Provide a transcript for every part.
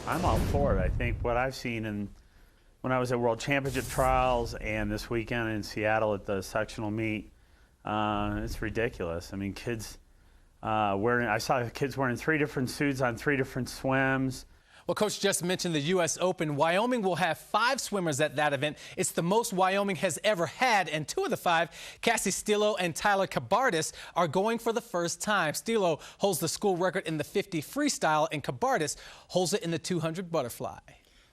I'm all for it. I think what I've seen when I was at World Championship trials and this weekend in Seattle at the sectional meet, it's ridiculous. I mean, kids I saw kids wearing 3 different suits on 3 different swims. Well, Coach just mentioned the U.S. Open. Wyoming will have 5 swimmers at that event. It's the most Wyoming has ever had, and 2 of the 5, Cassie Stillo and Tyler Cabardis, are going for the first time. Stillo holds the school record in the 50 freestyle, and Cabardis holds it in the 200 butterfly.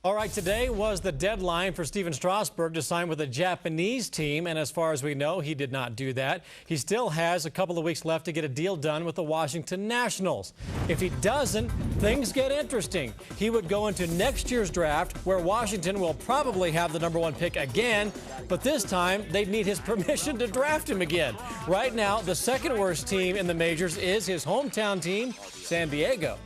All right, today was the deadline for Stephen Strasburg to sign with a Japanese team, and as far as we know, he did not do that. He still has a couple of weeks left to get a deal done with the Washington Nationals. If he doesn't, things get interesting. He would go into next year's draft, where Washington will probably have the #1 pick again, but this time they'd need his permission to draft him again. Right now, the second worst team in the majors is his hometown team, San Diego.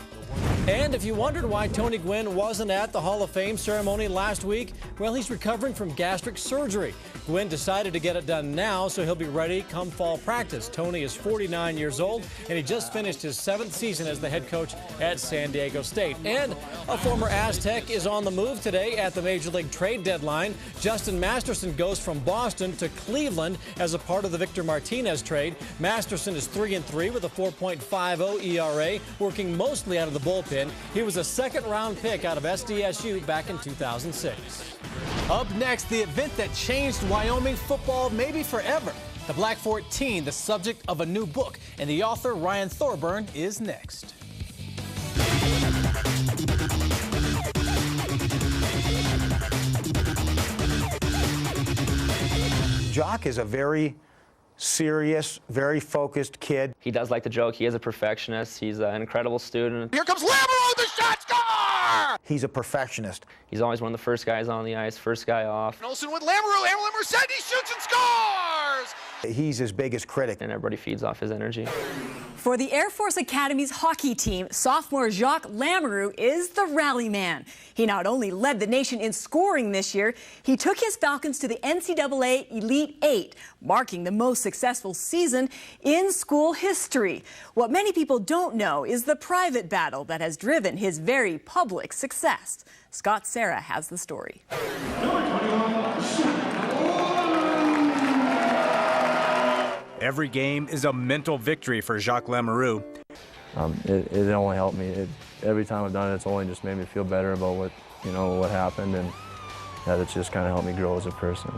And if you wondered why Tony Gwynn wasn't at the Hall of Fame ceremony last week, well, he's recovering from gastric surgery. Gwynn decided to get it done now, so he'll be ready come fall practice. Tony is 49 years old, and he just finished his 7th season as the head coach at San Diego State. And a former Aztec is on the move today at the Major League trade deadline. Justin Masterson goes from Boston to Cleveland as a part of the Victor Martinez trade. Masterson is 3-3 with a 4.50 ERA, working mostly out of the bullpen. He was a second-round pick out of SDSU back in 2006. Up next, the event that changed Wyoming football maybe forever. The Black 14, the subject of a new book, and the author, Ryan Thorburn, is next. Jock is a very serious, very focused kid. He does like to joke. He is a perfectionist. He's an incredible student. Here comes Lamoureux, the shot, score! He's a perfectionist. He's always one of the first guys on the ice, first guy off. Olsen with Lamoureux, Aaron Mercedes shoots and scores! He's his biggest critic. And everybody feeds off his energy. For the Air Force Academy's hockey team, sophomore Jacques Lamoureux is the rally man. He not only led the nation in scoring this year, he took his Falcons to the NCAA Elite 8, marking the most successful season in school history. What many people don't know is the private battle that has driven his very public success. Scott Serra has the story. Every game is a mental victory for Jacques Lamoureux. It only helped me. Every time I've done it, it's only just made me feel better about what happened, and that it's just kind of helped me grow as a person.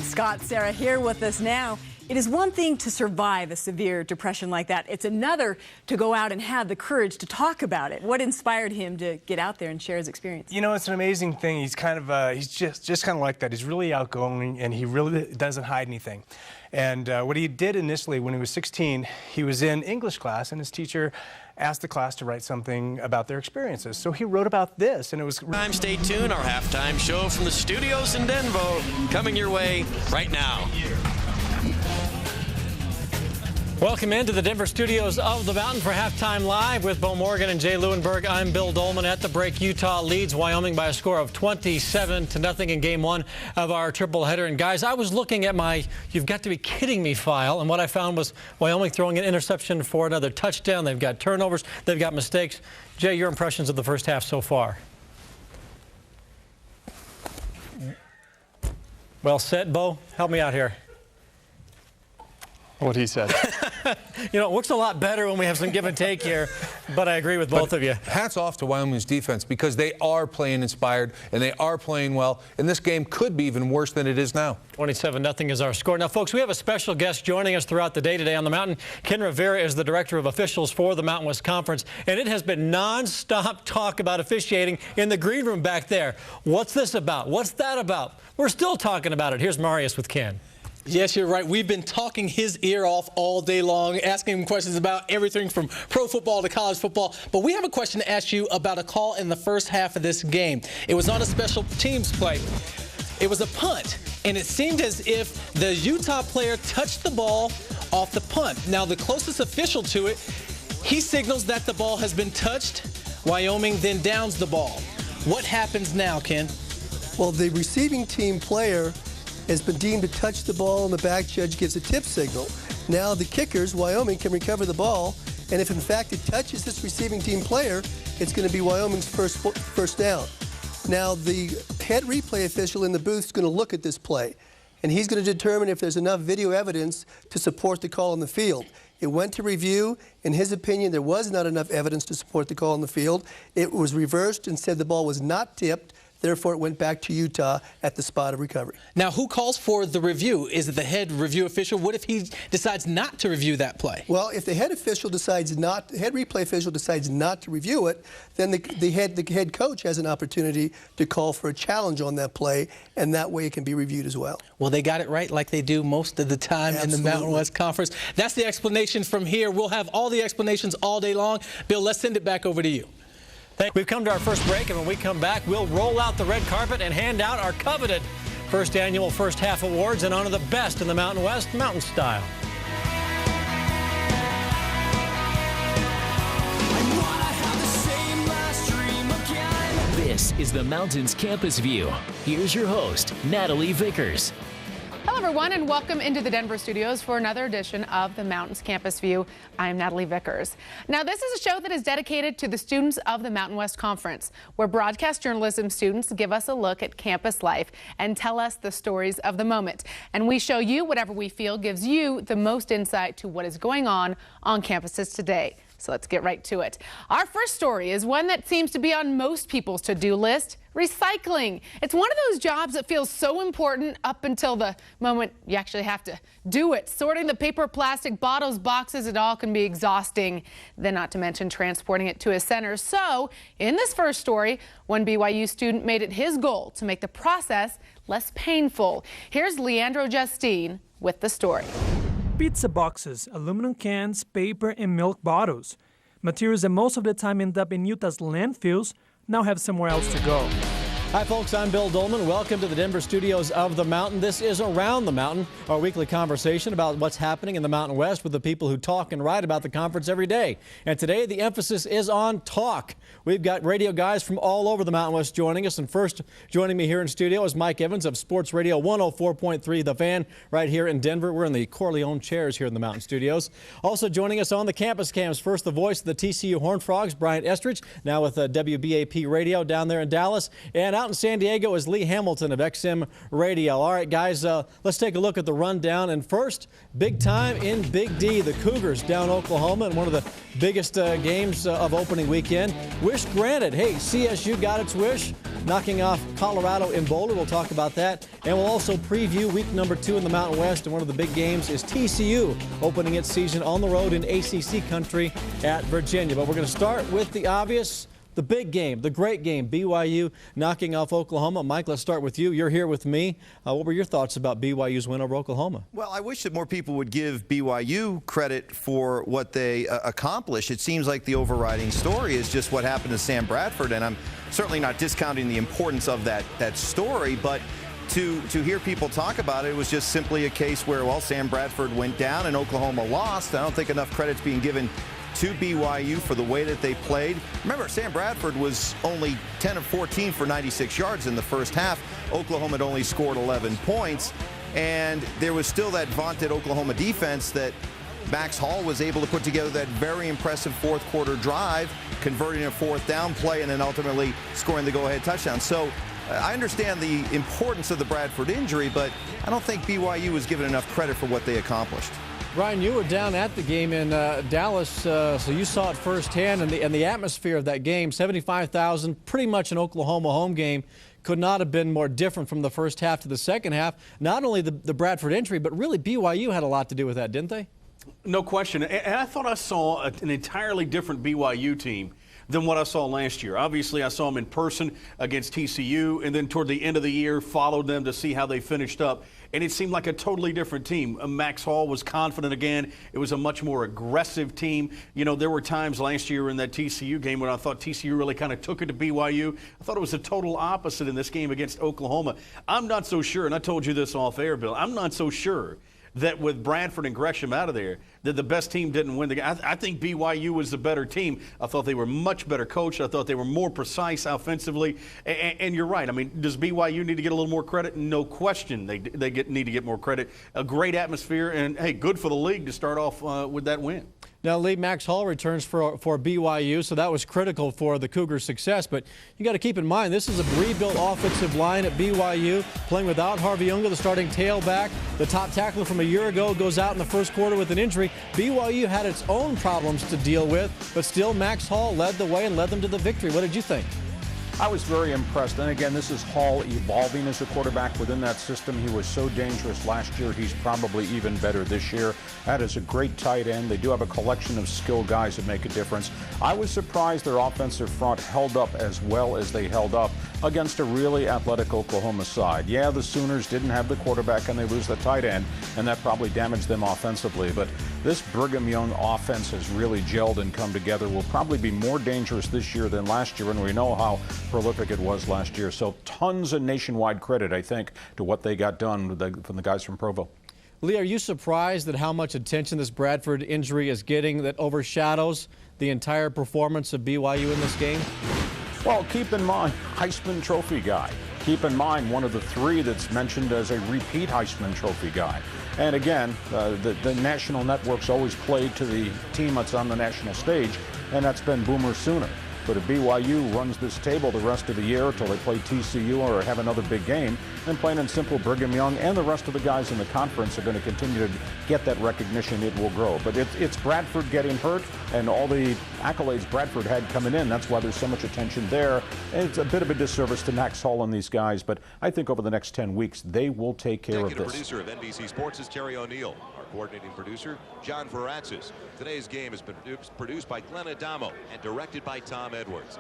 Scott Serra here with us now. It is one thing to survive a severe depression like that. It's another to go out and have the courage to talk about it. What inspired him to get out there and share his experience? You know, it's an amazing thing. He's kind of, he's just kind of like that. He's really outgoing, and he really doesn't hide anything. And what he did initially when he was 16, he was in English class, and his teacher asked the class to write something about their experiences. So he wrote about this, and it was... Stay tuned. Our halftime show from the studios in Denver coming your way right now. Welcome into the Denver studios of The Mountain for Halftime Live with Bo Morgan and Jay Lewenberg. I'm Bill Dolman. At the break, Utah leads Wyoming by a score of 27-0 in Game 1 of our triple-header. And, guys, I was looking at my You've Got to Be Kidding Me file, and what I found was Wyoming throwing an interception for another touchdown. They've got turnovers. They've got mistakes. Jay, your impressions of the first half so far? Well said, Bo. Help me out here. What he said. You know, it looks a lot better when we have some give and take here, but I agree with both of you. Hats off to Wyoming's defense, because they are playing inspired and they are playing well, and this game could be even worse than it is now. 27-0 is our score. Now, folks, we have a special guest joining us throughout the day today on the Mountain. Ken Rivera is the director of officials for the Mountain West Conference, and it has been nonstop talk about officiating in the green room back there. What's this about? What's that about? We're still talking about it. Here's Marius with Ken. Yes, you're right. We've been talking his ear off all day long, asking him questions about everything from pro football to college football. But we have a question to ask you about a call in the first half of this game. It was on a special teams play. It was a punt, and it seemed as if the Utah player touched the ball off the punt. Now, the closest official to it, he signals that the ball has been touched. Wyoming then downs the ball. What happens now, Ken? Well, the receiving team player has been deemed to touch the ball, and the back judge gives a tip signal. Now the kickers, Wyoming, can recover the ball, and if in fact it touches this receiving team player, it's going to be Wyoming's first down. Now the head replay official in the booth is going to look at this play, and he's going to determine if there's enough video evidence to support the call on the field. It went to review. In his opinion, there was not enough evidence to support the call on the field. It was reversed and said the ball was not tipped. Therefore, it went back to Utah at the spot of recovery. Now, who calls for the review? Is it the head review official? What if he decides not to review that play? Well, if the head replay official decides not to review it, then the head coach has an opportunity to call for a challenge on that play, and that way it can be reviewed as well. Well, they got it right like they do most of the time in the Mountain West Conference. That's the explanation from here. We'll have all the explanations all day long. Bill, let's send it back over to you. We've come to our first break, and when we come back, we'll roll out the red carpet and hand out our coveted first annual first half awards and honor the best in the Mountain West, mountain style. This is the Mountains Campus View. Here's your host, Natalie Vickers. Hello, everyone, and welcome into the Denver studios for another edition of the Mountains Campus View. I'm Natalie Vickers. Now, this is a show that is dedicated to the students of the Mountain West Conference, where broadcast journalism students give us a look at campus life and tell us the stories of the moment. And we show you whatever we feel gives you the most insight to what is going on campuses today. So let's get right to it. Our first story is one that seems to be on most people's to-do list: recycling. It's one of those jobs that feels so important up until the moment you actually have to do it. Sorting the paper, plastic, bottles, boxes, it all can be exhausting, then not to mention transporting it to a center. So in this first story, one BYU student made it his goal to make the process less painful. Here's Leandro Justine with the story. Pizza boxes, aluminum cans, paper, and milk bottles. Materials that most of the time end up in Utah's landfills now have somewhere else to go. Hi, folks. I'm Bill Dolman. Welcome to the Denver studios of The Mountain. This is Around the Mountain, our weekly conversation about what's happening in the Mountain West with the people who talk and write about the conference every day. And today, the emphasis is on talk. We've got radio guys from all over the Mountain West joining us. And first, joining me here in studio is Mike Evans of Sports Radio 104.3 The Fan right here in Denver. We're in the Corleone chairs here in the Mountain Studios. Also joining us on the campus cams, first the voice of the TCU Horned Frogs, Bryant Estridge, now with WBAP Radio down there in Dallas. And out in San Diego is Lee Hamilton of XM Radio. All right, guys, let's take a look at the rundown. And first, big time in Big D. The Cougars down Oklahoma in one of the biggest games of opening weekend. Wish granted. Hey, CSU got its wish, knocking off Colorado in Boulder. We'll talk about that. And we'll also preview week number 2 in the Mountain West. And one of the big games is TCU opening its season on the road in ACC country at Virginia. But we're going to start with the obvious. The big game, the great game, BYU knocking off Oklahoma. Mike, let's start with you. You're here with me. What were your thoughts about BYU's win over Oklahoma? Well, I wish that more people would give BYU credit for what they accomplished. It seems like the overriding story is just what happened to Sam Bradford, and I'm certainly not discounting the importance of that story, but to hear people talk about it, it was just simply a case where, well, Sam Bradford went down and Oklahoma lost. I don't think enough credit's being given to BYU for the way that they played. Remember, Sam Bradford was only 10 of 14 for 96 yards in the first half. Oklahoma had only scored 11 points, and there was still that vaunted Oklahoma defense that Max Hall was able to put together that very impressive fourth quarter drive, converting a fourth down play and then ultimately scoring the go-ahead touchdown. So I understand the importance of the Bradford injury, but I don't think BYU was given enough credit for what they accomplished. Ryan, you were down at the game in Dallas, so you saw it firsthand, and the atmosphere of that game, 75,000, pretty much an Oklahoma home game, could not have been more different from the first half to the second half. Not only the Bradford injury, but really BYU had a lot to do with that, didn't they? No question. And I thought I saw an entirely different BYU team than what I saw last year. Obviously, I saw them in person against TCU, and then toward the end of the year, followed them to see how they finished up. And it seemed like a totally different team. Max Hall was confident again. It was a much more aggressive team. You know, there were times last year in that TCU game when I thought TCU really kind of took it to BYU. I thought it was a total opposite in this game against Oklahoma. I'm not so sure, and I told you this off air, Bill, I'm not so sure that with Bradford and Gresham out of there, that the best team didn't win the game. I think BYU was the better team. I thought they were much better coached. I thought they were more precise offensively. And you're right. I mean, does BYU need to get a little more credit? No question. They need to get more credit. A great atmosphere, and hey, good for the league to start off with that win. Now, Lee, Max Hall returns for BYU, so that was critical for the Cougars' success. But you got to keep in mind, this is a rebuilt offensive line at BYU, playing without Harvey Unga, the starting tailback. The top tackler from a year ago goes out in the first quarter with an injury. BYU had its own problems to deal with, but still Max Hall led the way and led them to the victory. What did you think? I was very impressed. And again, this is Hall evolving as a quarterback within that system. He was so dangerous last year. He's probably even better this year. That is a great tight end. They do have a collection of skilled guys that make a difference. I was surprised their offensive front held up as well as they held up against a really athletic Oklahoma side. Yeah, the Sooners didn't have the quarterback and they lose the tight end, and that probably damaged them offensively. But this Brigham Young offense has really gelled and come together. Will probably be more dangerous this year than last year, and we know how prolific it was last year. So tons of nationwide credit, I think, to what they got done from the guys from Provo. Lee, are you surprised at how much attention this Bradford injury is getting that overshadows the entire performance of BYU in this game? Well, keep in mind, Heisman Trophy guy. Keep in mind, one of the three that's mentioned as a repeat Heisman Trophy guy. And again, the national networks always play to the team that's on the national stage, and that's been Boomer Sooner. But if BYU runs this table the rest of the year until they play TCU or have another big game, then plain and simple, Brigham Young and the rest of the guys in the conference are going to continue to get that recognition. It will grow. But it's Bradford getting hurt and all the accolades Bradford had coming in. That's why there's so much attention there. And it's a bit of a disservice to Max Hall and these guys. But I think over the next 10 weeks, they will take care of this. Producer of NBC Sports is Terry O'Neill. Coordinating producer, John Veratzis. Today's game has been produced by Glenn Adamo and directed by Tom Edwards.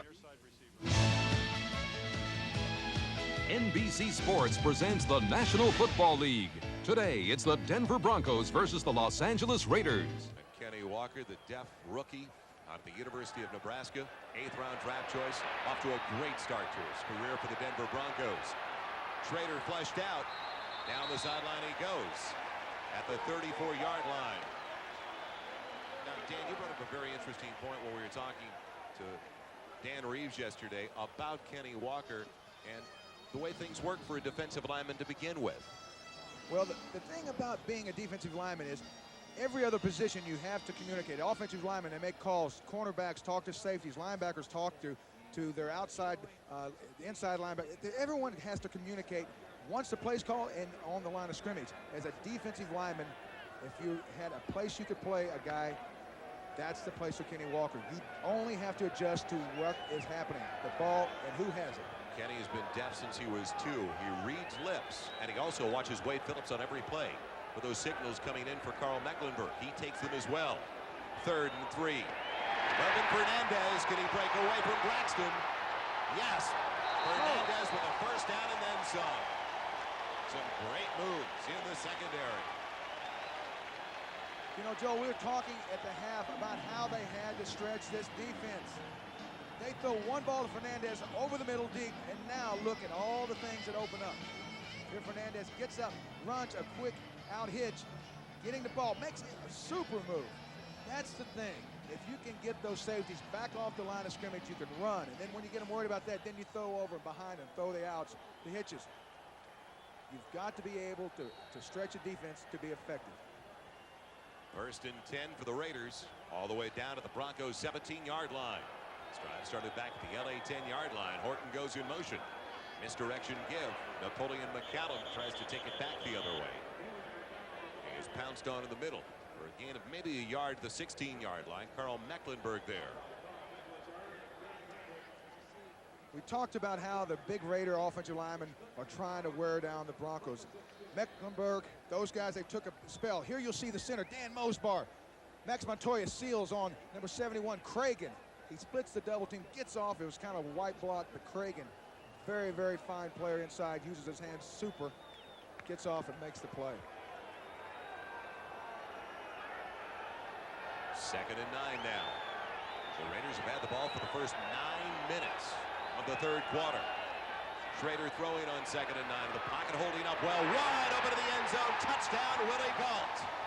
NBC Sports presents the National Football League. Today, it's the Denver Broncos versus the Los Angeles Raiders. Kenny Walker, the deaf rookie out of the University of Nebraska, 8th-round draft choice, off to a great start to his career for the Denver Broncos. Schrader flushed out. Down the sideline he goes. At the 34-yard line. Now, Dan, you brought up a very interesting point when we were talking to Dan Reeves yesterday about Kenny Walker and the way things work for a defensive lineman to begin with. Well, the thing about being a defensive lineman is every other position you have to communicate. Offensive linemen, they make calls. Cornerbacks talk to safeties. Linebackers talk to their outside, inside linebacker. Everyone has to communicate once the play's called and on the line of scrimmage. As a defensive lineman, if you had a place you could play a guy, that's the place for Kenny Walker. You only have to adjust to what is happening, the ball and who has it. Kenny has been deaf since he was 2. He reads lips, and he also watches Wade Phillips on every play. With those signals coming in for Carl Mecklenburg, he takes them as well. 3rd and 3. Melvin Fernandez, can he break away from Braxton? Yes. Fernandez with a first down and then some. Some great moves in the secondary. You know, Joe, we were talking at the half about how they had to stretch this defense. They throw one ball to Fernandez over the middle deep, and now look at all the things that open up. Here Fernandez gets up, runs a quick out hitch, getting the ball, makes a super move. That's the thing. If you can get those safeties back off the line of scrimmage, you can run. And then when you get them worried about that, then you throw over behind them, throw the outs, the hitches. You've got to be able to stretch a defense to be effective. 1st and 10 for the Raiders, all the way down to the Broncos' 17-yard line. This drive started back at the LA 10-yard line. Horton goes in motion. Misdirection give. Napoleon McCallum tries to take it back the other way. He is pounced on in the middle for a gain of maybe a yard to the 16-yard line. Carl Mecklenburg there. We talked about how the big Raider offensive linemen are trying to wear down the Broncos. Mecklenburg, those guys, they took a spell. Here you'll see the center, Dan Mosbar. Max Montoya seals on number 71, Cragen. He splits the double team, gets off. It was kind of a white block, but Cragen, very, very fine player inside, uses his hands super, gets off and makes the play. 2nd and 9 now. The Raiders have had the ball for the first 9 minutes of the 3rd quarter. Schrader throwing on 2nd and 9. The pocket holding up well. Wide open to the end zone. Touchdown, Willie Gault.